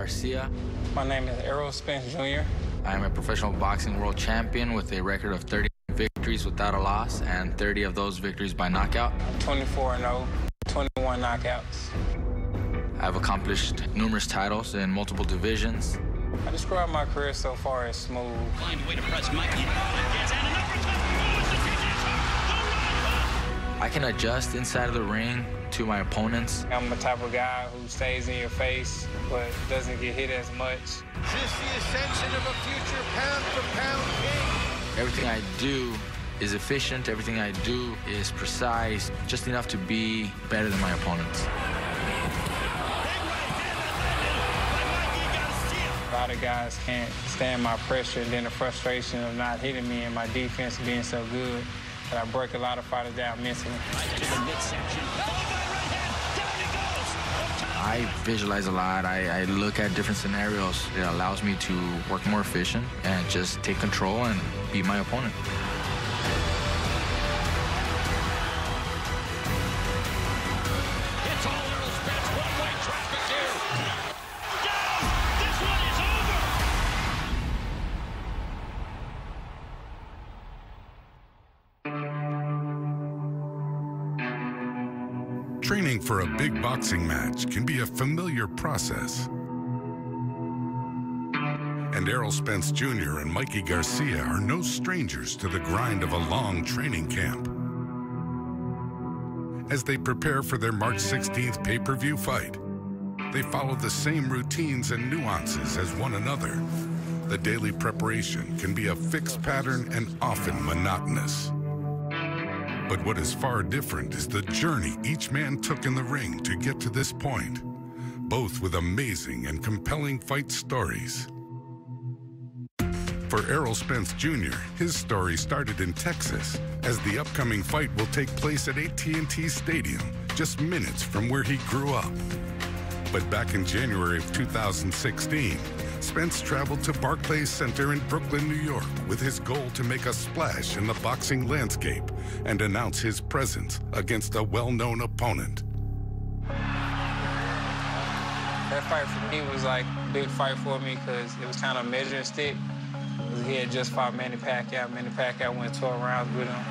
Garcia. My name is Errol Spence, Jr. I am a professional boxing world champion with a record of 30 victories without a loss, and 30 of those victories by knockout. 24-0, 21 knockouts. I've accomplished numerous titles in multiple divisions. I describe my career so far as smooth. Find a way to press Mikey. I can adjust inside of the ring to my opponents. I'm the type of guy who stays in your face, but doesn't get hit as much. Is this the ascension of a future pound-for-pound king? Everything I do is efficient. Everything I do is precise, just enough to be better than my opponents. A lot of guys can't stand my pressure and then the frustration of not hitting me and my defense being so good that I break a lot of fighters down mentally. I visualize a lot. I look at different scenarios. It allows me to work more efficient and just take control and beat my opponent. It's all Errol Spence. One-way traffic here. Down! This one is over. Training for a big boxing match can be a familiar process. And Errol Spence Jr. and Mikey Garcia are no strangers to the grind of a long training camp. As they prepare for their March 16th pay-per-view fight, they follow the same routines and nuances as one another. The daily preparation can be a fixed pattern and often monotonous. But what is far different is the journey each man took in the ring to get to this point, both with amazing and compelling fight stories. For Errol Spence Jr., his story started in Texas, as the upcoming fight will take place at AT&T Stadium, just minutes from where he grew up. But back in January of 2016, Spence traveled to Barclays Center in Brooklyn, New York, with his goal to make a splash in the boxing landscape and announce his presence against a well-known opponent. That fight for me was like a big fight for me because it was kind of a measuring stick. He had just fought Manny Pacquiao. Manny Pacquiao went 12 rounds with him.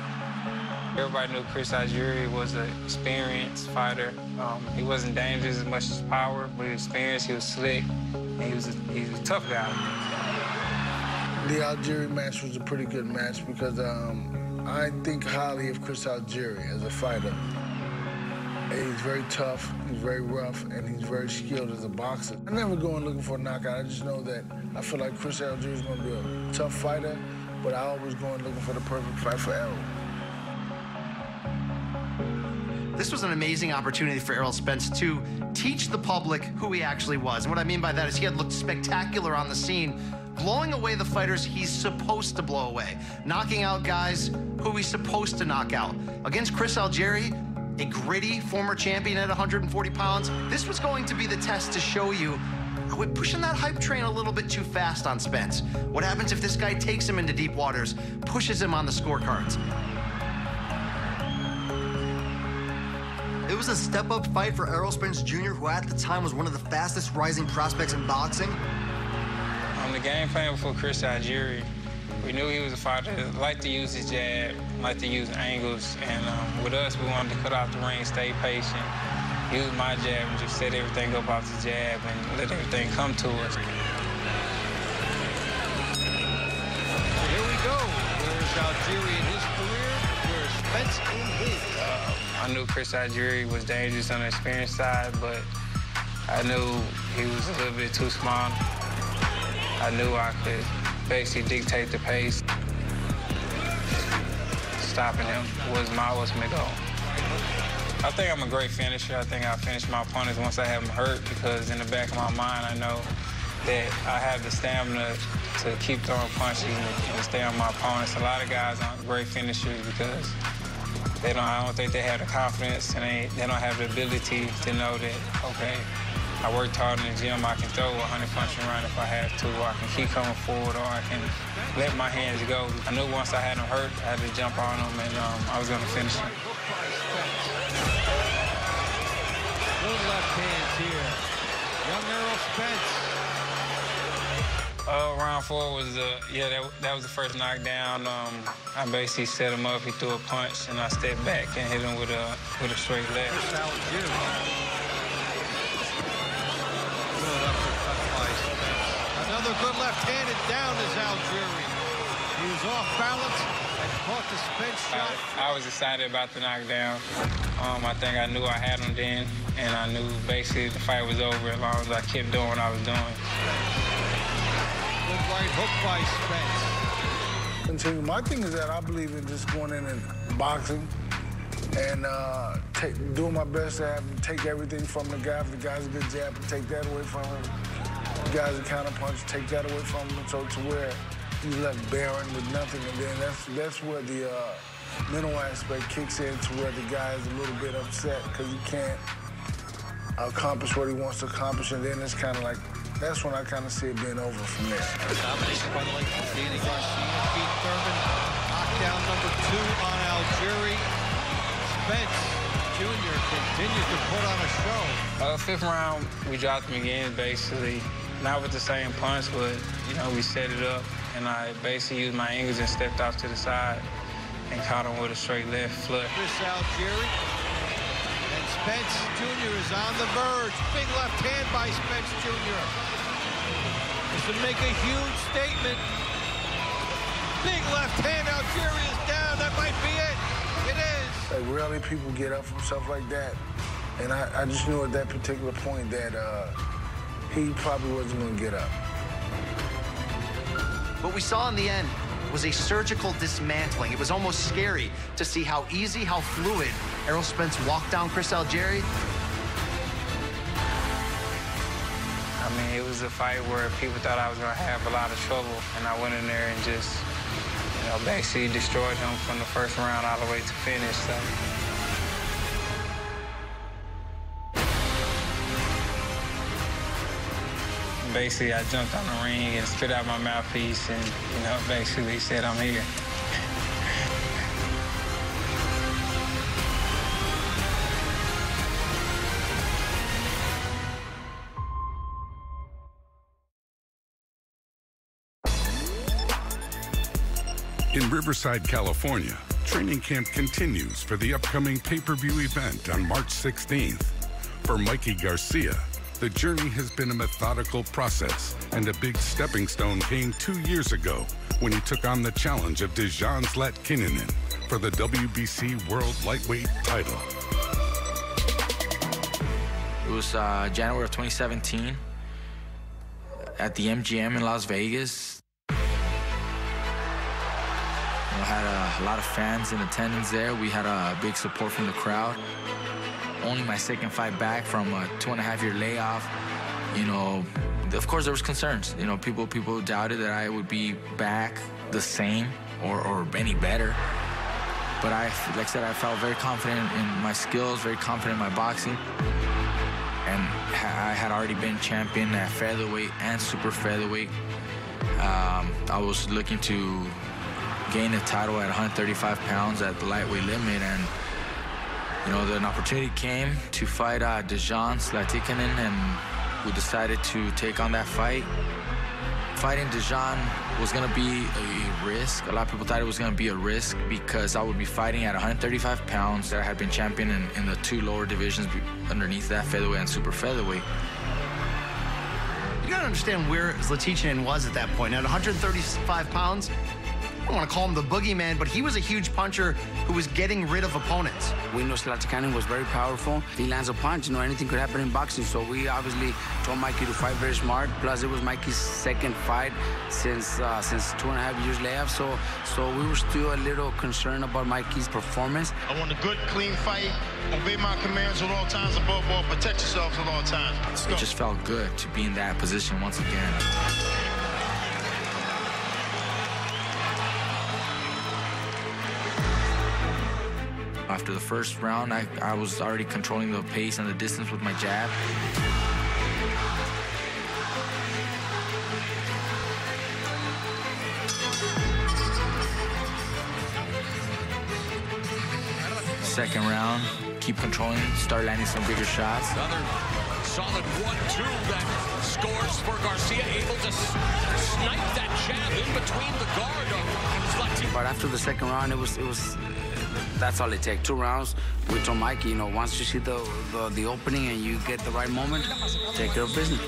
Everybody knew Chris Algieri was an experienced fighter. He wasn't dangerous as much as power, but he was experienced, he was slick, and he was a tough guy. The Algieri match was a pretty good match because I think highly of Chris Algieri as a fighter. He's very tough, he's very rough, and he's very skilled as a boxer. I never go in looking for a knockout. I just know that I feel like Chris Algieri is going to be a tough fighter, but I always go in looking for the perfect fight for Errol. This was an amazing opportunity for Errol Spence to teach the public who he actually was. And what I mean by that is he had looked spectacular on the scene, blowing away the fighters he's supposed to blow away, knocking out guys who he's supposed to knock out. Against Chris Algieri, a gritty former champion at 140 pounds, this was going to be the test to show you, are we pushing that hype train a little bit too fast on Spence? What happens if this guy takes him into deep waters, pushes him on the scorecards? It was a step-up fight for Errol Spence Jr., who at the time was one of the fastest rising prospects in boxing. On the game plan for Chris Algieri, we knew he was a fighter that liked to use his jab, liked to use angles, and with us, we wanted to cut out the ring, stay patient, use my jab, and just set everything up off the jab and let everything come to us. Here we go. Where's Algieri in his career? Where's Spence in his? I knew Chris Algieri was dangerous on the experience side, but I knew he was a little bit too small. I knew I could basically dictate the pace. Stopping him was my ultimate goal. I think I'm a great finisher. I think I'll finish my opponents once I have them hurt, because in the back of my mind, I know that I have the stamina to keep throwing punches and stay on my opponents. A lot of guys aren't great finishers because I don't think they have the confidence, and they don't have the ability to know that, okay, I worked hard in the gym, I can throw a 100-punch run if I have to, or I can keep coming forward, or I can let my hands go. I knew once I had them hurt, I had to jump on them, and I was going to finish them. Good left hands here. Young Errol Spence Round 4 was that was the first knockdown. I basically set him up. He threw a punch, and I stepped back and hit him with a straight left. Good uppercut by Spence. Another good left-handed down is Algieri. He was off balance and caught the Spence shot. I was excited about the knockdown. I think I knew I had him then, and I knew basically the fight was over as long as I kept doing what I was doing. Good right hook by Spence. Continue. My thing is that I believe in just going in and boxing and doing my best to have him take everything from the guy. If the guy's a good jab, take that away from him. If the guy's a counter punch, take that away from him. So to where he's left barren with nothing, and then that's where the mental aspect kicks in, to where the guy is a little bit upset because he can't accomplish what he wants to accomplish, and then it's kind of like, that's when I kind of see it being over from there. Domination by the late Mikey Garcia. Keith Thurman, knockdown number 2 on Algieri. Spence Jr. continues to put on a show. 5th round, we dropped him again, basically. Not with the same punch, but, you know, we set it up, and I basically used my angles and stepped off to the side and caught him with a straight left flush. Chris Algieri. And Spence Jr. is on the verge. Big left hand by Spence Jr. This would make a huge statement. Big left hand, Algieri is down. That might be it. It is. Like, rarely people get up from stuff like that. And I just knew at that particular point that he probably wasn't going to get up. What we saw in the end was a surgical dismantling. It was almost scary to see how easy, how fluid Errol Spence walked down Chris Algieri. I mean, it was a fight where people thought I was going to have a lot of trouble, and I went in there and just, you know, basically destroyed him from the first round all the way to finish. So. Basically, I jumped on the ring and spit out my mouthpiece and, you know, basically said, I'm here. In Riverside, California, training camp continues for the upcoming pay-per-view event on March 16th. For Mikey Garcia, the journey has been a methodical process, and a big stepping stone came 2 years ago when he took on the challenge of Dejan Zlatkinen for the WBC World Lightweight title. It was January of 2017 at the MGM in Las Vegas. Had a lot of fans in attendance there. We had a big support from the crowd. Only my second fight back from a 2.5-year layoff. You know, of course there was concerns. You know, people doubted that I would be back the same or any better. But like I said, I felt very confident in my skills, very confident in my boxing. And I had already been champion at featherweight and super featherweight. I was looking to gain a title at 135 pounds at the lightweight limit, and you know, an opportunity came to fight Dejan Zlatkinen, and we decided to take on that fight. Fighting Dejan was going to be a risk. A lot of people thought it was going to be a risk because I would be fighting at 135 pounds that I had been champion in the 2 lower divisions underneath that, featherweight and super featherweight. You gotta understand where Zlatkinen was at that point. At 135 pounds, I don't want to call him the boogeyman, but he was a huge puncher who was getting rid of opponents. We know Zlatkinen was very powerful. If he lands a punch, you know, anything could happen in boxing. So we obviously told Mikey to fight very smart. Plus, it was Mikey's second fight since 2.5 years layoff. So we were still a little concerned about Mikey's performance. I want a good, clean fight. Obey my commands at all times. Above all, protect yourselves at all times. It just felt good to be in that position once again. After the first round, I was already controlling the pace and the distance with my jab. Second round, keep controlling, start landing some bigger shots. Another solid 1-2 that scores for Garcia, able to Knife that jab in between the guard of But after the second round, it was that's all it takes. 2 rounds. We told Mikey, you know, once you see the opening and you get the right moment, take care of business.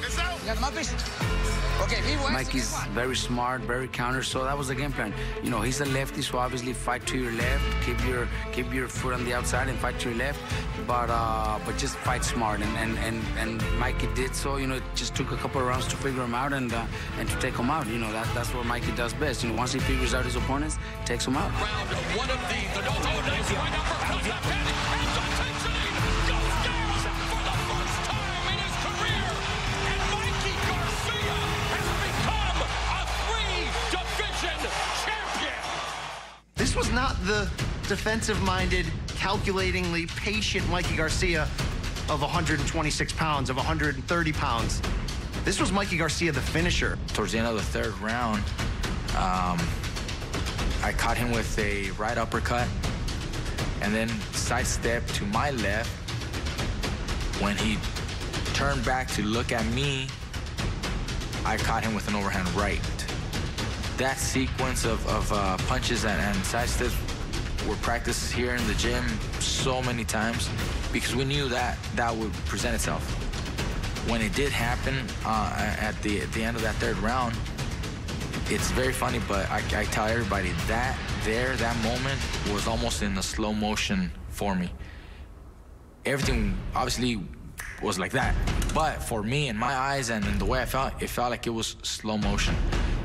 Mikey's very smart, very counter, so that was the game plan. You know, he's a lefty, so obviously fight to your left, keep your foot on the outside and fight to your left, but just fight smart. And Mikey did so. You know, it just took a couple of rounds to figure him out and to take him out. You know, that's what Mikey does best. You know, once he figures out his opponents, takes him out. round. One of the nice swing uppercut left hand, and attention goes down for the first time in his career. And Mikey Garcia has become a 3-division champion. This was not the defensive-minded, calculatingly patient Mikey Garcia of 126 pounds, of 130 pounds. This was Mikey Garcia, the finisher. Towards the end of the 3rd round, I caught him with a right uppercut and then sidestepped to my left. When he turned back to look at me, I caught him with an overhand right. That sequence of punches and sidesteps were practiced here in the gym so many times because we knew that would present itself. When it did happen at the end of that 3rd round, it's very funny, but I tell everybody that moment was almost in a slow motion for me. Everything obviously was like that, but for me, in my eyes and in the way I felt, it felt like it was slow motion.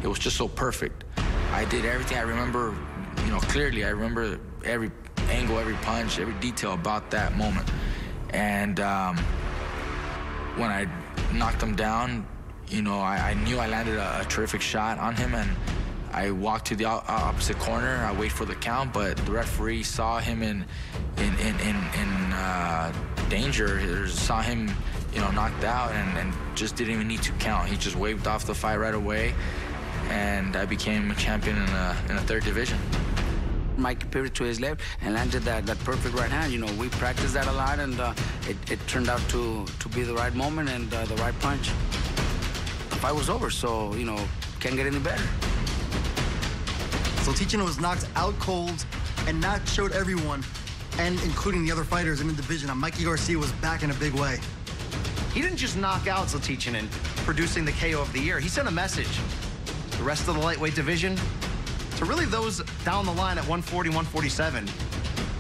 It was just so perfect. I did everything. I remember, you know, clearly. I remember every angle, every punch, every detail about that moment. And when I knocked him down, you know, I knew I landed a terrific shot on him, and I walked to the opposite corner. I wait for the count, but the referee saw him in danger. Saw him, you know, knocked out, and just didn't even need to count. He just waved off the fight right away, and I became a champion in a 3rd division. Mikey pivoted to his left and landed that perfect right hand. You know, we practiced that a lot, and it turned out to be the right moment and the right punch. The fight was over, so, you know, can't get any better. So Ticino was knocked out cold, and that showed everyone, and including the other fighters in the division, that Mikey Garcia was back in a big way. He didn't just knock out Ticino, producing the KO of the year. He sent a message to the rest of the lightweight division, to really those down the line at 140, 147,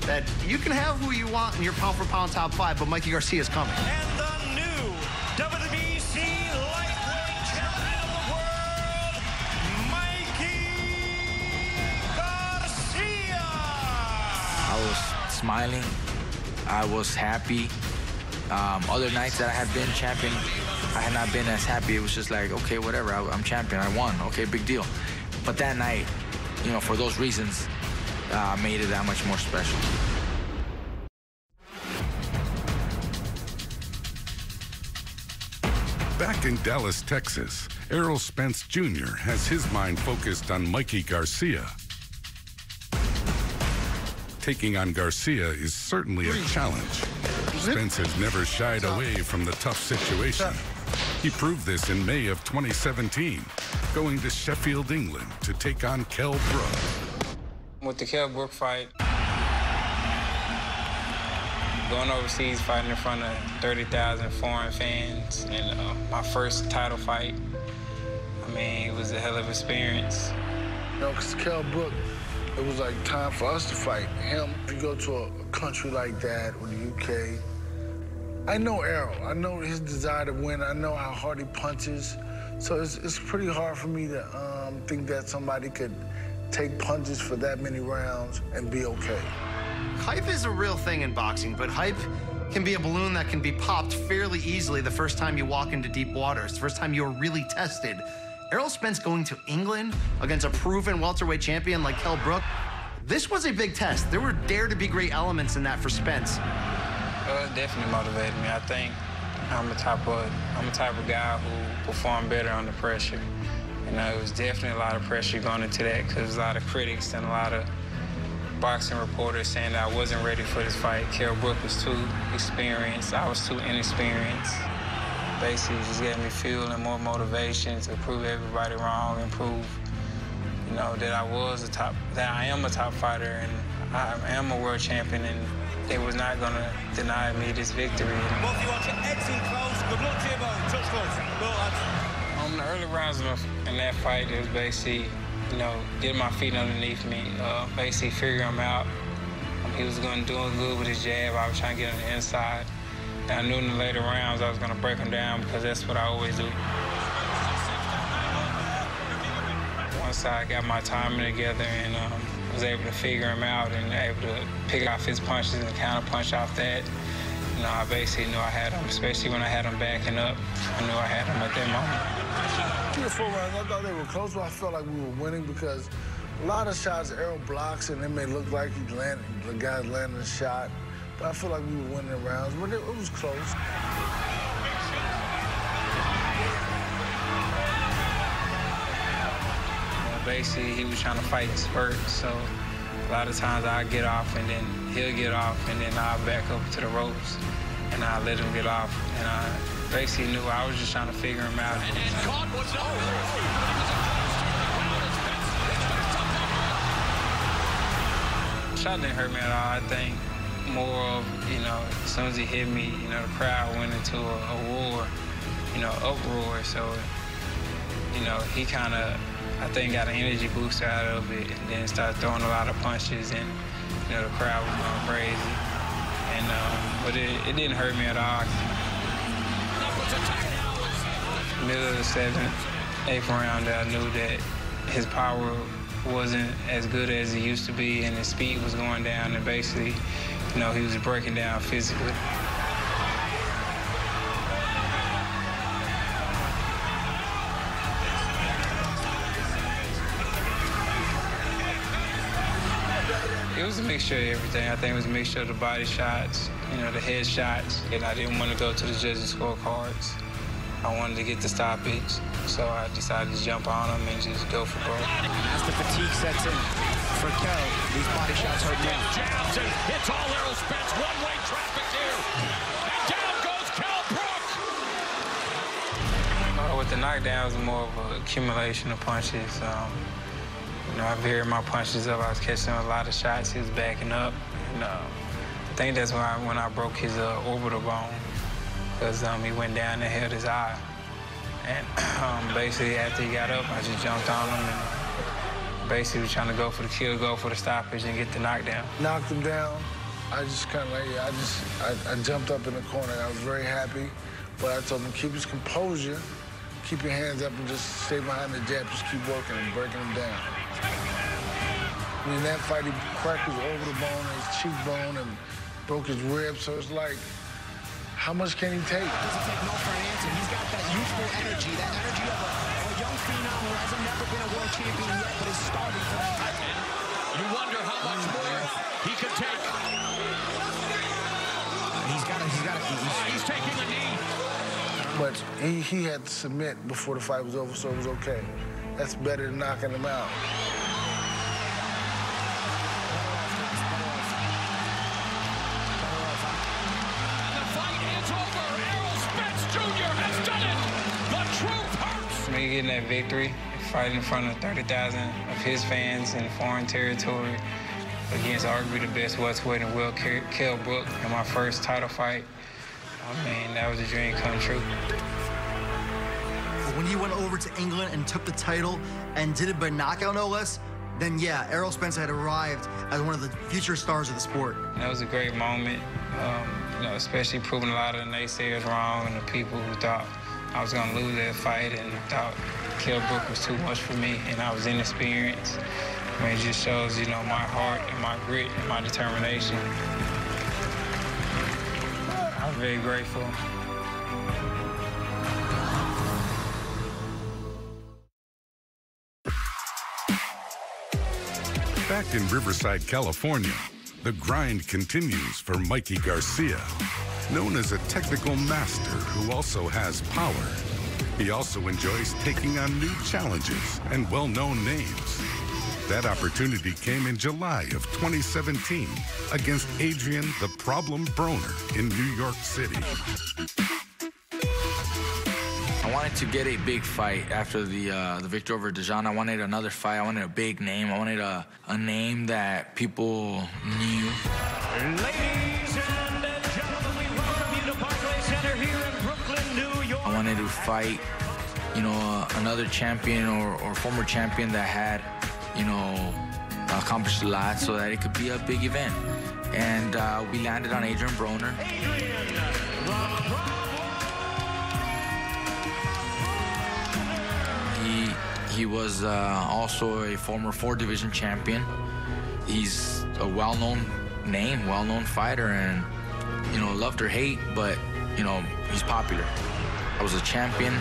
that you can have who you want in your pound-for-pound top 5, but Mikey Garcia is coming. And the new WBC lightweight champion of the world, Mikey Garcia. I was smiling. I was happy. Other nights that I had been champion, I had not been as happy. It was just like, okay, whatever, I'm champion, I won, okay, big deal. But that night, you know, for those reasons, made it that much more special. Back in Dallas, Texas, Errol Spence Jr. has his mind focused on Mikey Garcia. Taking on Garcia is certainly a challenge. Spence has never shied away from the tough situation. He proved this in May of 2017, going to Sheffield, England to take on Kell Brook. With the Kell Brook fight, going overseas fighting in front of 30,000 foreign fans, and my first title fight, I mean, it was a hell of an experience. You know, because Kell Brook, it was like time for us to fight him. If you go to a country like that, or the UK, I know Errol. I know his desire to win. I know how hard he punches. So it's pretty hard for me to think that somebody could take punches for that many rounds and be okay. Hype is a real thing in boxing, but hype can be a balloon that can be popped fairly easily the first time you walk into deep waters, the first time you're really tested. Errol Spence going to England against a proven welterweight champion like Kell Brook, this was a big test. There were dare-to-be-great elements in that for Spence. It definitely motivated me. I think I'm the type of guy who performed better under pressure. You know, it was definitely a lot of pressure going into that because there's a lot of critics and a lot of boxing reporters saying that I wasn't ready for this fight. Kell Brook was too experienced. I was too inexperienced. basically just gave me fuel and more motivation to prove everybody wrong and prove, you know, that I am a top fighter and I am a world champion, and they was not gonna deny me this victory. Well, if you watch it, excellent close. Good luck to you both. Touch close. Well, on the early rounds in that fight, it was basically, you know, getting my feet underneath me, basically figuring him out. He was doing good with his jab. I was trying to get on the inside. And I knew in the later rounds I was going to break him down because that's what I always do. Once I got my timing together and was able to figure him out and able to pick off his punches and counter punch off that, you know, I basically knew I had him, especially when I had him backing up. I knew I had him at that moment. Through the 4 rounds, I thought they were close, but I felt like we were winning because a lot of shots Errol blocks, and it may look like the guy's landing a shot, but I feel like we were winning rounds, but it was close. Basically, he was trying to fight in spurts, so a lot of times I'd get off, and then he'll get off, and then I'll back up to the ropes, and I'll let him get off, and I basically knew I was just trying to figure him out. and caught what's Shot didn't hurt me at all. I think more of, you know, as soon as he hit me, you know, the crowd went into a roar, you know, uproar, so, you know, he kind of, I think, got an energy boost out of it, and then started throwing a lot of punches, and, you know, the crowd was going crazy. And, but it didn't hurt me at all. Middle of the 7th, 8th round, I knew that his power wasn't as good as it used to be, and his speed was going down, and basically, you know, he was breaking down physically. It was a mixture of everything. I think it was a mixture of the body shots, you know, the head shots, and I didn't want to go to the judges' scorecards. I wanted to get the stoppage, so I decided to jump on him and just go for broke. As the fatigue sets in for Kel, these body shots hurt now. jabs and hits all Errol Spence. One-way traffic here. And down goes Kel Brook. With the knockdown, it was more of an accumulation of punches. You know, I varied my punches up. I was catching a lot of shots. He was backing up. And, I think that's when I broke his orbital bone, because he went down and held his eye. And basically, after he got up, I just jumped on him and basically was trying to go for the kill, go for the stoppage, and get the knockdown. Knocked him down. I just kind of like, I jumped up in the corner. I was very happy, but I told him, keep his composure, keep your hands up, and just stay behind the jab. Just keep working and breaking him down. In that fight, he cracked his orbital bone, his cheekbone, and broke his ribs. So it's like, how much can he take? Doesn't take no for an answer. He's got that youthful energy, that energy of a young phenom who hasn't never been a world champion yet, but is starving for that title. You wonder how much more he can take. He's taking a knee. But he had to submit before the fight was over, so it was okay. That's better than knocking him out. Me getting that victory, fighting in front of 30,000 of his fans in foreign territory against arguably the best welterweight in Will Kel Brook in my first title fight, I mean, that was a dream come true. When he went over to England and took the title and did it by knockout, no less, then yeah, Errol Spence had arrived as one of the future stars of the sport. That was a great moment, you know, especially proving a lot of the naysayers wrong and the people who thought I was gonna lose that fight and thought Kel Brook was too much for me and I was inexperienced. I mean, it just shows, you know, my heart and my grit and my determination. I'm very grateful. Back in Riverside, California, the grind continues for Mikey Garcia. Known as a technical master who also has power, he also enjoys taking on new challenges and well-known names. That opportunity came in July of 2017 against Adrian the Problem Broner in New York City. wanted to get a big fight after the victory over Dejan. I wanted another fight. I wanted a big name. I wanted a name that people knew. Ladies and gentlemen, we welcome you to Barclays Center here in Brooklyn, New York. I wanted to fight, you know, another champion or former champion that had, you know, accomplished a lot so that it could be a big event. And we landed on Adrian Broner. He was also a former 4-division champion. He's a well-known name, well-known fighter, and, you know, loved or hate, but, you know, he's popular. I was a champion.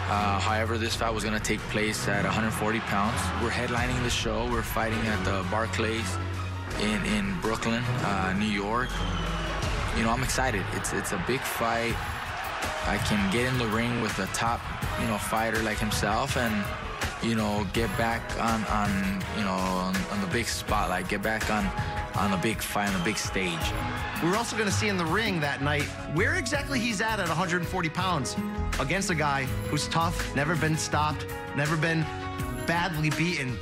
However, this fight was going to take place at 140 pounds. We're headlining the show. We're fighting at the Barclays in Brooklyn, New York. You know, I'm excited. It's a big fight. I can get in the ring with a top, you know, fighter like himself and, you know, get back on you know, on the big spotlight, get back on the big fight, on the big stage. We're also going to see in the ring that night where exactly he's at 140 pounds against a guy who's tough, never been stopped, never been badly beaten.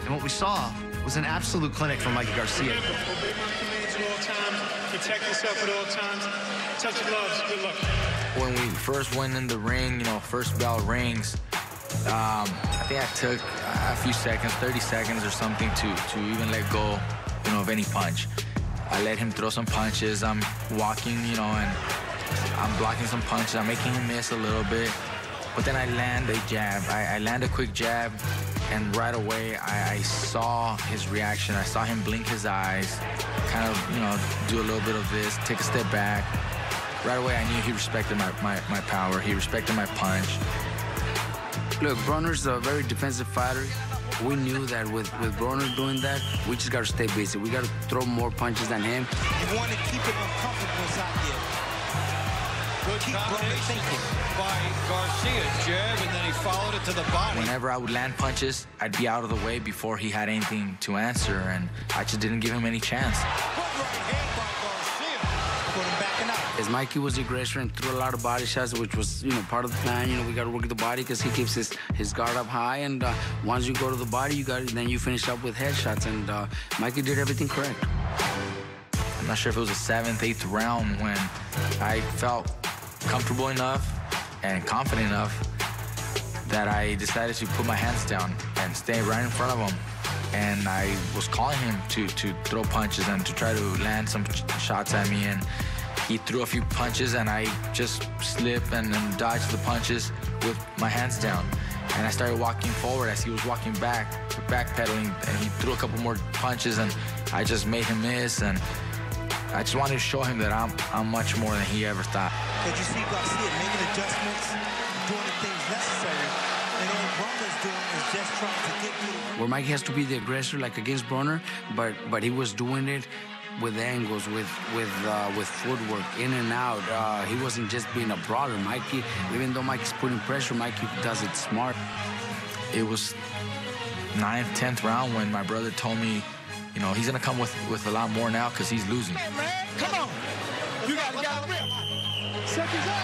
And what we saw was an absolute clinic from Mikey Garcia. Obey my commands at all times. Protect yourself at all times. Touch your gloves. Good luck. When we first went in the ring, you know, first bell rings, I think I took a few seconds, 30 seconds or something to even let go, you know, of any punch. I let him throw some punches. I'm walking, you know, and I'm blocking some punches. I'm making him miss a little bit. But then I land a jab. I land a quick jab, and right away I saw his reaction. I saw him blink his eyes, kind of, you know, do a little bit of this, take a step back. Right away I knew he respected my power. He respected my punch. Look, Broner's a very defensive fighter. We knew that with Broner doing that, we just got to stay busy. We got to throw more punches than him. You want to keep it uncomfortable inside there. Good combination by Garcia. Jab, and then he followed it to the body. Whenever I would land punches, I'd be out of the way before he had anything to answer, and I just didn't give him any chance. Good right hand by Garcia. Put him backing up. As Mikey was the aggressor and threw a lot of body shots, which was, you know, part of the plan. You know, we got to work the body because he keeps his guard up high, and once you go to the body, then you finish up with headshots, and Mikey did everything correct. I'm not sure if it was the 7th, 8th round when I felt comfortable enough and confident enough that I decided to put my hands down and stay right in front of him. And I was calling him to throw punches and to try to land some shots at me. And he threw a few punches, and I just slipped and dodged the punches with my hands down. And I started walking forward as he was walking back, backpedaling, and he threw a couple more punches, and I just made him miss. And I just wanted to show him that I'm much more than he ever thought. Did you see Garcia making adjustments, doing the things necessary, and all Broner's doing is just trying to get you. Where Mikey has to be the aggressor, like against Broner, but he was doing it with angles, with footwork, in and out. He wasn't just being a brawler. Mikey, even though Mikey's putting pressure, Mikey does it smart. It was 9th, 10th round when my brother told me, you know, he's gonna come with a lot more now because he's losing. Hey, man, come on. You got rip. Seconds up.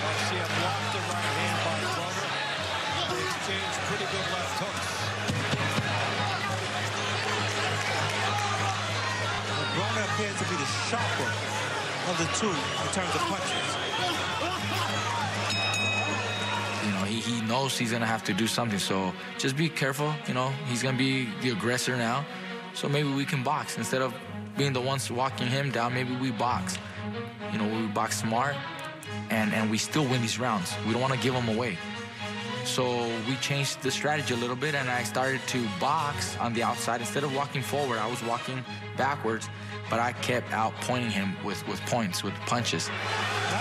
Garcia blocked the right hand by Broner. They exchanged pretty good left hooks. Broner appears to be the sharper of the two in terms of punches. You know, he knows he's gonna have to do something, so just be careful. You know, he's gonna be the aggressor now, so maybe we can box instead of being the ones walking him down. Maybe we box. You know, we box smart, and we still win these rounds. We don't want to give them away. So we changed the strategy a little bit, and I started to box on the outside. Instead of walking forward, I was walking backwards, but I kept out pointing him with points, with punches. I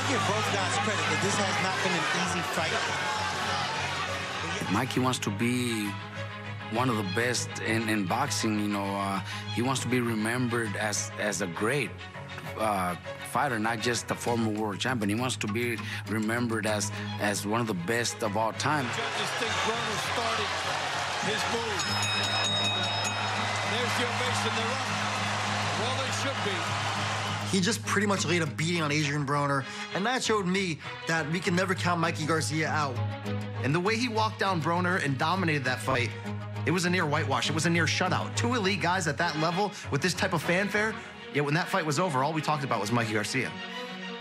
give both guys credit that this has not been an easy fight. Mikey wants to be one of the best in boxing. You know, he wants to be remembered as a great fighter, not just a former world champion. He wants to be remembered as one of the best of all time. Judges think Broner started his move. There's the ovation. They're up. Well, they should be. He just pretty much laid a beating on Adrian Broner, and that showed me that we can never count Mikey Garcia out. And the way he walked down Broner and dominated that fight, it was a near whitewash. It was a near shutout. Two elite guys at that level with this type of fanfare, yet when that fight was over, all we talked about was Mikey Garcia.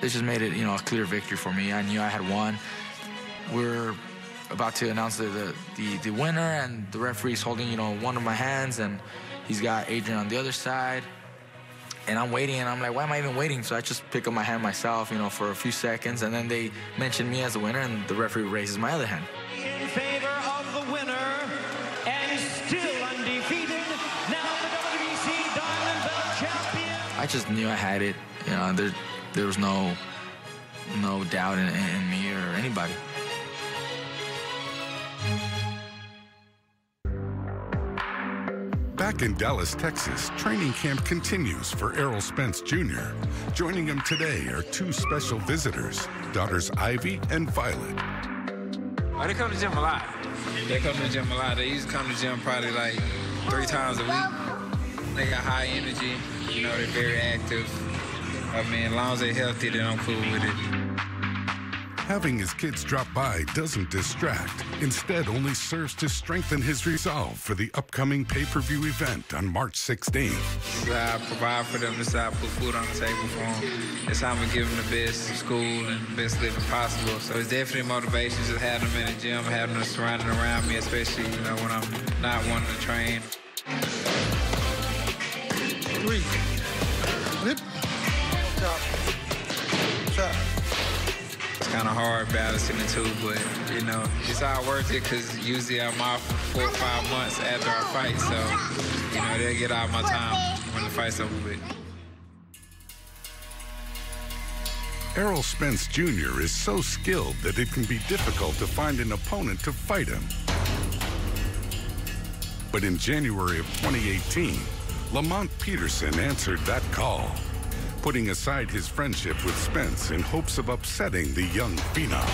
This just made it, a clear victory for me. I knew I had won. We're about to announce the winner, and the referee's holding, one of my hands, and he's got Adrian on the other side. And I'm waiting, and I'm like, why am I even waiting? So I just pick up my hand myself, for a few seconds, and then they mention me as the winner, and the referee raises my other hand. In favor of the winner, and still undefeated, now the WBC Diamond Belt champion. I just knew I had it. There was no doubt in me or anybody. Back in Dallas, Texas, training camp continues for Errol Spence Jr. Joining him today are two special visitors, daughters Ivy and Violet. Oh, they come to the gym a lot. They used to come to the gym probably like 3 times a week. They got high energy. They're very active. I mean, as long as they're healthy, then I'm cool with it. Having his kids drop by doesn't distract. Instead, only serves to strengthen his resolve for the upcoming pay-per-view event on March 16th. This is how I provide for them. This is how I put food on the table for them. This is how I'm going to give them the best school and the best living possible. So it's definitely motivation just having them in the gym, having them surrounding around me, especially, when I'm not wanting to train. 3. Flip. Top. Top. It's kind of hard balancing the two, but, it's all worth it because usually I'm off for 4 or 5 months after I fight, so, they'll get all my time when the fight's over with. Errol Spence Jr. is so skilled that it can be difficult to find an opponent to fight him. But in January of 2018, Lamont Peterson answered that call, putting aside his friendship with Spence in hopes of upsetting the young phenom.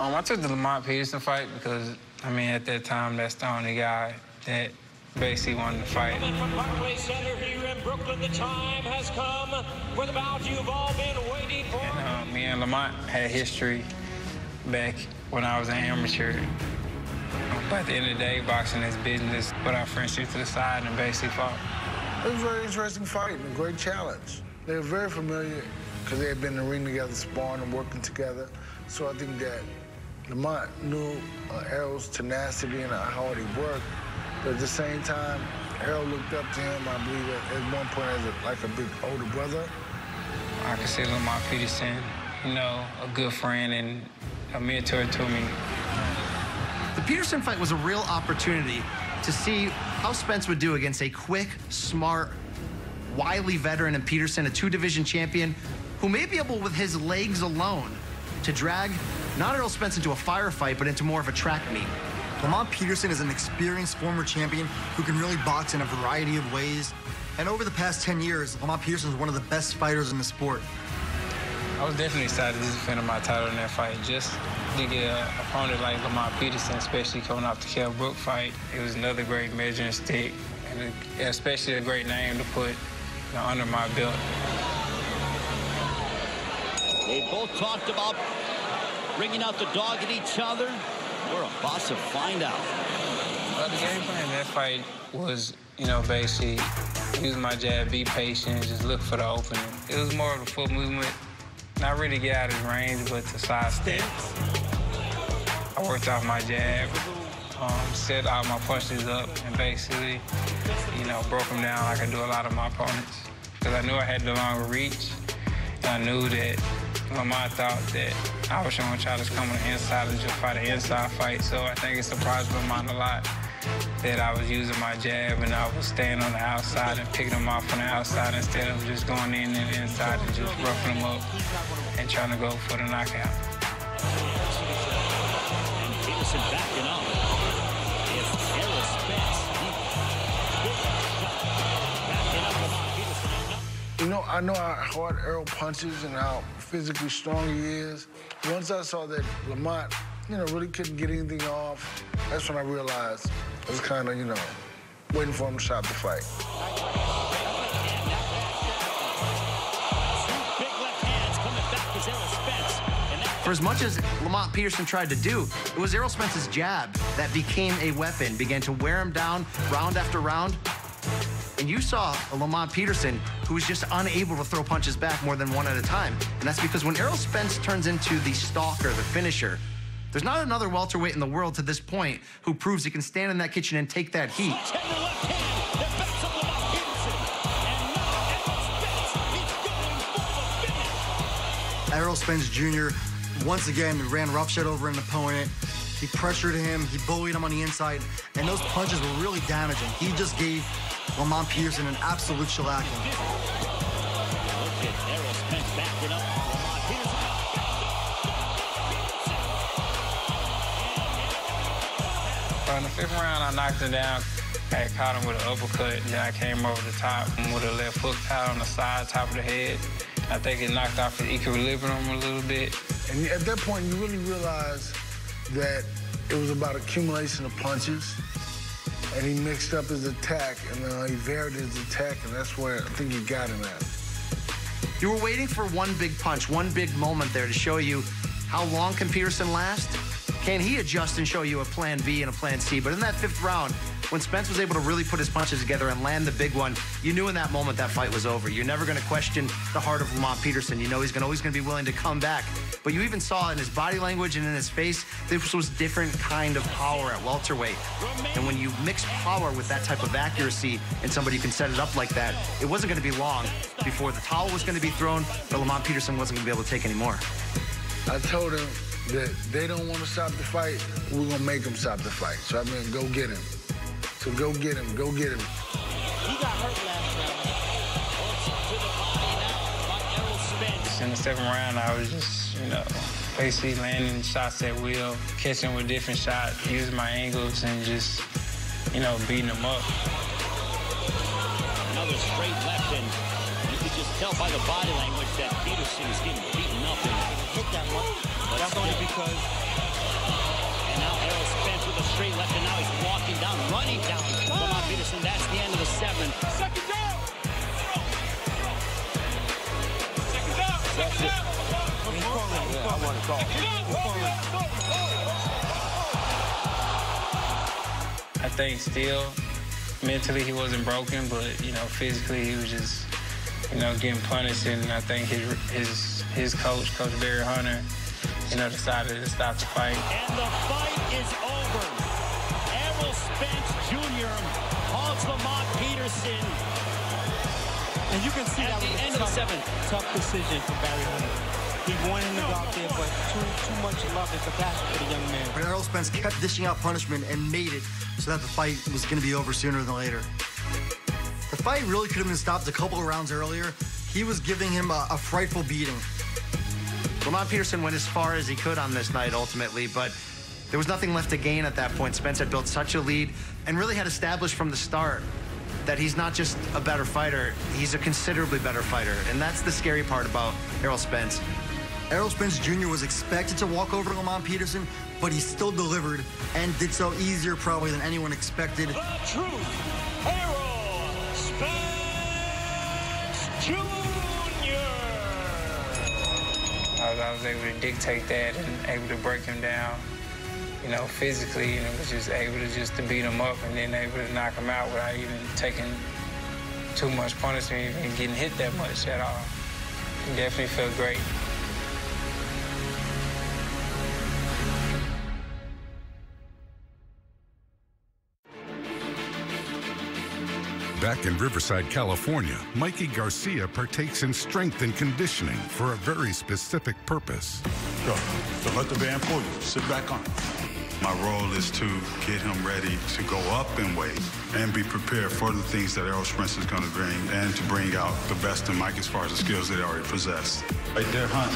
I took the Lamont Peterson fight because, at that time, that's the only guy that basically wanted to fight. From Barclays Center here in Brooklyn, the time has come for the bout you've all been waiting for. And, me and Lamont had history back when I was an amateur. But at the end of the day, boxing is business. Put our friendship to the side and basically fought. It was a very interesting fight and a great challenge. They were very familiar because they had been in the ring together, sparring and working together. So I think that Lamont knew Errol's tenacity and how hard he worked. But at the same time, Errol looked up to him, I believe, at one point as a big older brother. I consider Lamont Peterson, a good friend and a mentor to me. The Peterson fight was a real opportunity to see how Spence would do against a quick, smart, wily veteran in Peterson, a 2-division champion, who may be able, with his legs alone, to drag not Errol Spence into a firefight, but into more of a track meet. Lamont Peterson is an experienced former champion who can really box in a variety of ways. And over the past 10 years, Lamont Peterson is one of the best fighters in the sport. I was definitely excited to defend my title in that fight. Just to get an opponent like Lamont Peterson, especially coming off the Kell Brook fight, it was another great measuring stick, and especially a great name to put under my belt. They both talked about bringing out the dog at each other. We're about to find out. Well, the game plan in that fight was, basically use my jab, be patient, just look for the opening. It was more of a foot movement. Not really get out of his range, but to sidestep. I worked off my jab, set all my punches up, and basically, broke them down like I do a lot of my opponents. Because I knew I had the longer reach, and I knew that Lamont thought that I was going to try to come on the inside and just fight an inside fight. So I think it surprised Lamont a lot that I was using my jab and I was staying on the outside and picking them off on the outside instead of just going in and inside and just roughing them up and trying to go for the knockout. And Peterson backing up. It's Errol Spence. Backing up Lamont Peterson. I know how hard Errol punches and how physically strong he is. Once I saw that Lamont, really couldn't get anything off, that's when I realized I was kind of, waiting for him to stop the fight. For as much as Lamont Peterson tried to do, it was Errol Spence's jab that became a weapon, began to wear him down round after round. And you saw a Lamont Peterson who was just unable to throw punches back more than one at a time. And that's because when Errol Spence turns into the stalker, the finisher, there's not another welterweight in the world to this point who proves he can stand in that kitchen and take that heat. Errol Spence Jr. once again ran roughshod over an opponent. He pressured him, he bullied him on the inside, and those punches were really damaging. He just gave Lamont Peterson an absolute shellacking. Look at Errol Spence backing up Lamont Peterson. In the 5th round, I knocked him down. I caught him with an uppercut, and then I came over the top with a left hook tied on the side, top of the head. I think it knocked off his equilibrium a little bit. And at that point, you really realize that it was about accumulation of punches, and he mixed up his attack, and he varied his attack, and that's where I think he got him at. You were waiting for one big punch, one big moment there to show you how long can Peterson last? Can he adjust and show you a plan B and a plan C? But in that 5th round, when Spence was able to really put his punches together and land the big one, you knew in that moment that fight was over. You're never going to question the heart of Lamont Peterson. You know he's always going to be willing to come back. But you even saw in his body language and in his face, this was different kind of power at welterweight. And when you mix power with that type of accuracy and somebody who can set it up like that, it wasn't going to be long before the towel was going to be thrown, but Lamont Peterson wasn't going to be able to take any more. I told him that they don't want to stop the fight, we're going to make them stop the fight. So I mean, go get him. So go get him, go get him. He got hurt last round. To the body now by Errol Spence. In the 7th round, I was just, basically landing shots at will, catching with different shots, using my angles, and just, beating them up. Another straight left, and you could just tell by the body language that Peterson is getting beaten up and hit that one. That's only because. And now Errol Spence with a straight left, and now he's walking down, running down Lamont Peterson. That's the end of the 7th. Second down! Second down! That's it. I want to call. I think still, mentally he wasn't broken, but, physically he was just, getting punished. And I think his coach, Coach Barry Hunter, decided to stop the fight. And the fight is over. Errol Spence Jr. halts Lamont Peterson. And you can see at that the end of the 7th. Tough decision for Barry Hunter. He wanted him to go out there, but too much love and compassion for the young man. But Errol Spence kept dishing out punishment and made it so that the fight was going to be over sooner than later. The fight really could have been stopped a couple of rounds earlier. He was giving him a frightful beating. Lamont Peterson went as far as he could on this night, ultimately, but there was nothing left to gain at that point. Spence had built such a lead and really had established from the start that he's not just a better fighter, he's a considerably better fighter, and that's the scary part about Errol Spence. Errol Spence Jr. was expected to walk over Lamont Peterson, but he still delivered and did so easier probably than anyone expected. The truth, Errol Spence Jr. I was able to dictate that and able to break him down, physically, and it was just able to beat him up and then able to knock him out without even taking too much punishment and getting hit that much at all. It definitely felt great. Back in Riverside, California, Mikey Garcia partakes in strength and conditioning for a very specific purpose. Go. So let the band pull you. Sit back on it. My role is to get him ready to go up in weight and be prepared for the things that Errol Spence is going to bring and to bring out the best in Mike as far as the skills that he already possess. Right there, hunt.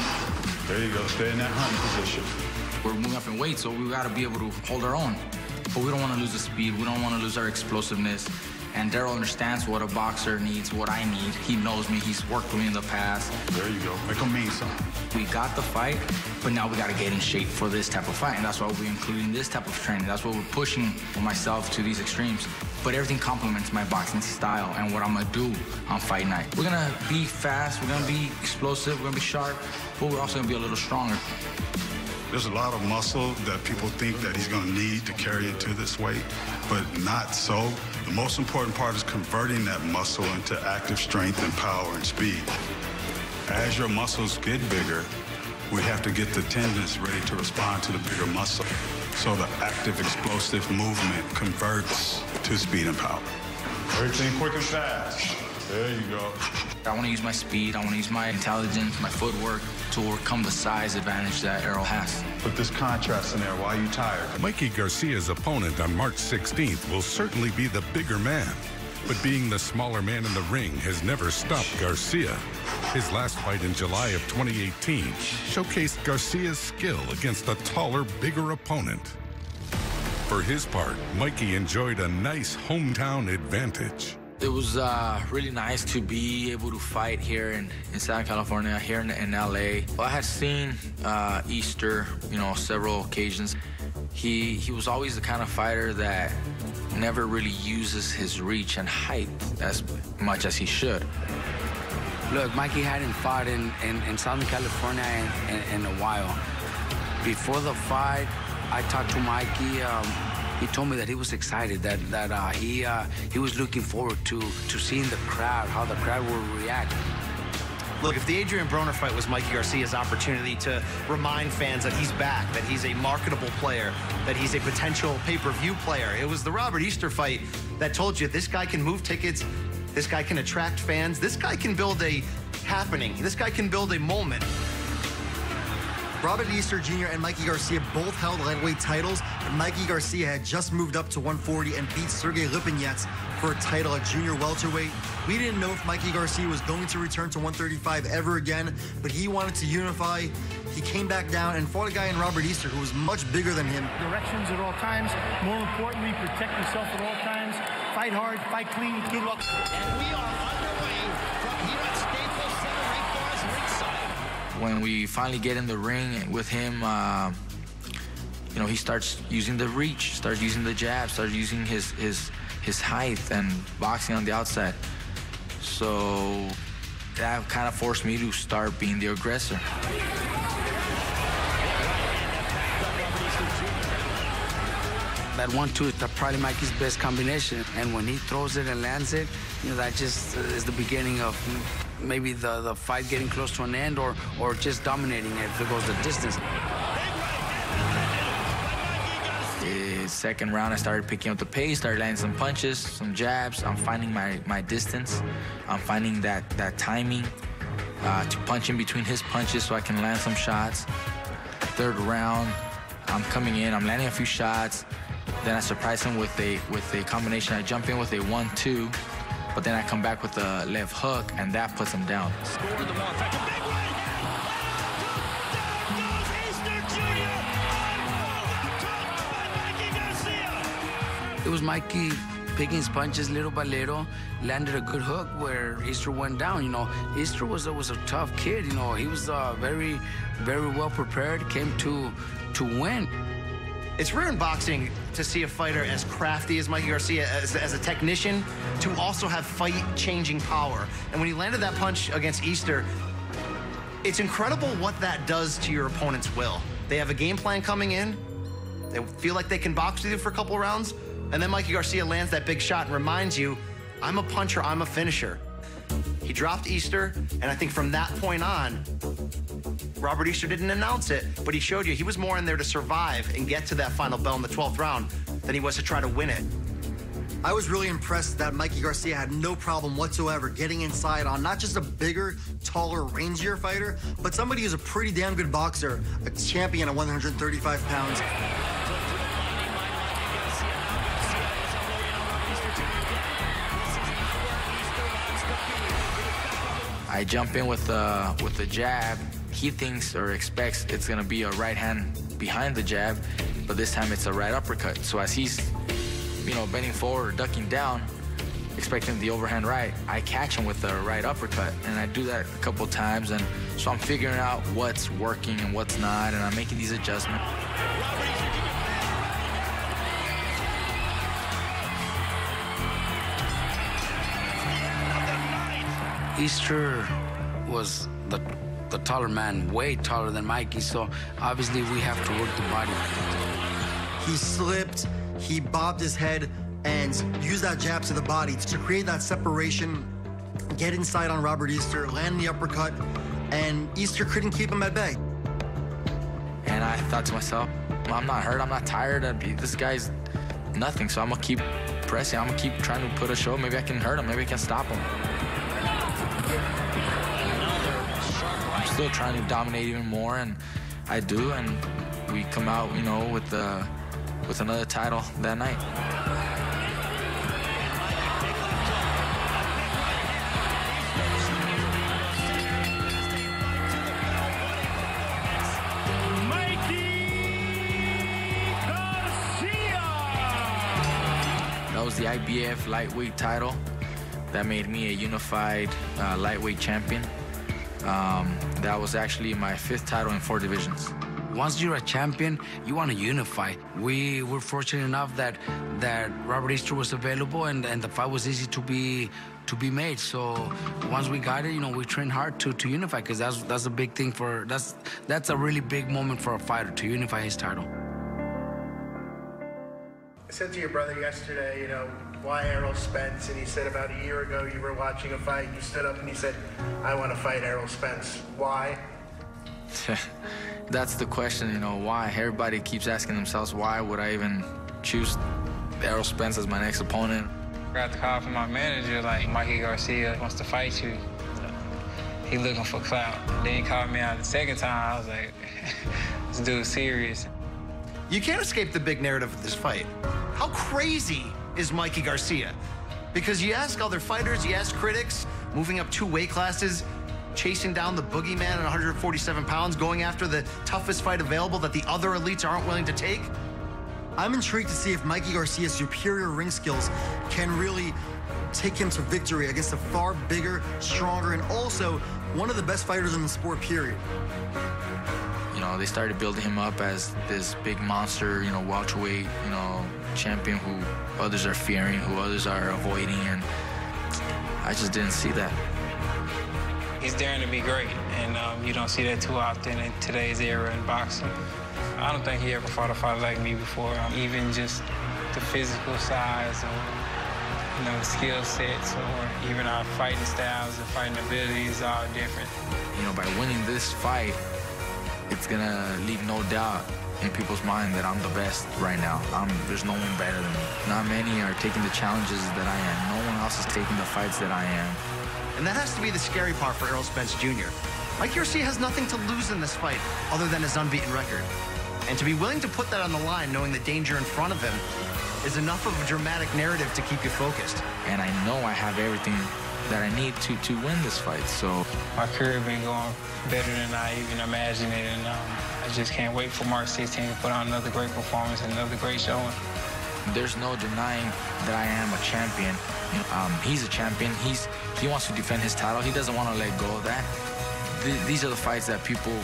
There you go. Stay in that hunting position. We're moving up in weight, so we got to be able to hold our own. But we don't want to lose the speed. We don't want to lose our explosiveness. And Daryl understands what a boxer needs, what I need. He knows me. He's worked with me in the past. There you go. Make him mean something. We got the fight, but now we got to get in shape for this type of fight. And that's why we're including this type of training. That's why we're pushing myself to these extremes. But everything complements my boxing style and what I'm going to do on fight night. We're going to be fast. We're going to be explosive. We're going to be sharp. But we're also going to be a little stronger. There's a lot of muscle that people think that he's going to need to carry into this weight, but not so. The most important part is converting that muscle into active strength and power and speed. As your muscles get bigger, we have to get the tendons ready to respond to the bigger muscle. So the active, explosive movement converts to speed and power. Everything quick and fast. There you go. I want to use my speed. I want to use my intelligence, my footwork to overcome the size advantage that Errol has. Put this contrast in there. Why are you tired? Mikey Garcia's opponent on March 16th will certainly be the bigger man. But being the smaller man in the ring has never stopped Garcia. His last fight in July of 2018 showcased Garcia's skill against a taller, bigger opponent. For his part, Mikey enjoyed a nice hometown advantage. It was really nice to be able to fight here in Southern California, here in LA. Well, I had seen Easter, several occasions. He was always the kind of fighter that never really uses his reach and height as much as he should. Look, Mikey hadn't fought in Southern California in a while. Before the fight, I talked to Mikey. He told me that he was excited, that he was looking forward to seeing the crowd, how the crowd will react. Look, if the Adrian Broner fight was Mikey Garcia's opportunity to remind fans that he's back, that he's a marketable player, that he's a potential pay-per-view player, it was the Robert Easter fight that told you this guy can move tickets, this guy can attract fans, this guy can build a happening, this guy can build a moment. Robert Easter Jr. and Mikey Garcia both held lightweight titles, and Mikey Garcia had just moved up to 140 and beat Sergey Lipinets for a title at junior welterweight. We didn't know if Mikey Garcia was going to return to 135 ever again, but he wanted to unify. He came back down and fought a guy in Robert Easter who was much bigger than him. Directions at all times. More importantly, protect yourself at all times. Fight hard, fight clean, good luck. And we are underway from here at Staples Center, Ring Bars ringside. When we finally get in the ring with him, he starts using the reach, starts using the jab, starts using his height and boxing on the outside. So that kind of forced me to start being the aggressor. That 1-2 is probably Mikey's best combination. And when he throws it and lands it, that just is the beginning of maybe the fight getting close to an end or just dominating it if it goes the distance. The second round, I started picking up the pace, started landing some punches, some jabs. I'm finding my distance. I'm finding that timing to punch in between his punches so I can land some shots. Third round, I'm coming in, I'm landing a few shots. Then I surprise him with a combination. I jump in with a 1-2, but then I come back with a left hook, and that puts him down. It was Mikey picking his punches little by little, landed a good hook where Easter went down. Easter was a tough kid. He was very, very well prepared, came to win. It's rare in boxing to see a fighter as crafty as Mikey Garcia, as a technician, to also have fight-changing power. And when he landed that punch against Easter, it's incredible what that does to your opponent's will. They have a game plan coming in. They feel like they can box with you for a couple rounds. And then Mikey Garcia lands that big shot and reminds you, I'm a puncher, I'm a finisher. He dropped Easter, and I think from that point on, Robert Easter didn't announce it, but he showed you he was more in there to survive and get to that final bell in the 12th round than he was to try to win it. I was really impressed that Mikey Garcia had no problem whatsoever getting inside on not just a bigger, taller, rangier fighter, but somebody who's a pretty damn good boxer, a champion at 135 pounds. I jump in with the jab. He thinks or expects it's gonna be a right hand behind the jab, but this time it's a right uppercut. So as he's, bending forward or ducking down, expecting the overhand right. I catch him with the right uppercut, and I do that a couple times, and so I'm figuring out what's working and what's not, and I'm making these adjustments. Easter was the taller man, way taller than Mikey, so obviously we have to work the body. He slipped, he bobbed his head, and used that jab to the body to create that separation, get inside on Robert Easter, land the uppercut, and Easter couldn't keep him at bay. And I thought to myself, I'm not hurt, I'm not tired, this guy's nothing, so I'm gonna keep pressing, I'm gonna keep trying to put a show. Maybe I can hurt him, maybe I can stop him. I'm still trying to dominate even more, and I do, and we come out, you know, with another title that night. That was the IBF lightweight title that made me a unified lightweight champion. That was actually my 5th title in 4 divisions. Once you're a champion, you want to unify. We were fortunate enough that Robert Easter was available, and the fight was easy to be made. So once we got it, you know, we trained hard to unify, because that's a big thing that's a really big moment for a fighter, to unify his title. I said to your brother yesterday, you know, why Errol Spence? And he said about a year ago you were watching a fight, you stood up and he said, I want to fight Errol Spence. Why? That's the question, you know, why? Everybody keeps asking themselves, why would I even choose Errol Spence as my next opponent? I got the call from my manager, like, Mikey Garcia wants to fight you. He looking for clout. Then he called me out the second time. I was like, this dude's serious. You can't escape the big narrative of this fight. How crazy is Mikey Garcia? Because you ask other fighters, you ask critics, moving up 2 weight classes, chasing down the boogeyman at 147 pounds, going after the toughest fight available that the other elites aren't willing to take. I'm intrigued to see if Mikey Garcia's superior ring skills can really take him to victory against a far bigger, stronger, and also one of the best fighters in the sport, period. You know, they started building him up as this big monster, you know, welterweight, you know, champion who others are fearing, who others are avoiding, and I just didn't see that. He's daring to be great, and you don't see that too often in today's era in boxing. I don't think he ever fought a fighter like me before. Even just the physical size, or you know, the skill sets, or even our fighting styles and fighting abilities are all different. You know, by winning this fight, it's gonna leave no doubt in people's mind that I'm the best right now. There's no one better than me. Not many are taking the challenges that I am. No one else is taking the fights that I am. And that has to be the scary part for Errol Spence Jr. Mikey Garcia has nothing to lose in this fight other than his unbeaten record. And to be willing to put that on the line, knowing the danger in front of him, is enough of a dramatic narrative to keep you focused. And I know I have everything that I need to win this fight, so. My career has been going better than I even imagined it, and I just can't wait for March 16 to put on another great performance and another great showing. There's no denying that I am a champion. You know, he's a champion. He wants to defend his title. He doesn't want to let go of that. These are the fights that people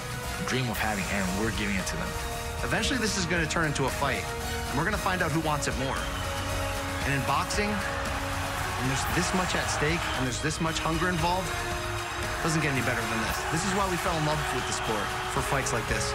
dream of having, and we're giving it to them. Eventually, this is going to turn into a fight, and we're going to find out who wants it more. And in boxing, when there's this much at stake and there's this much hunger involved, it doesn't get any better than this. This is why we fell in love with the sport, for fights like this.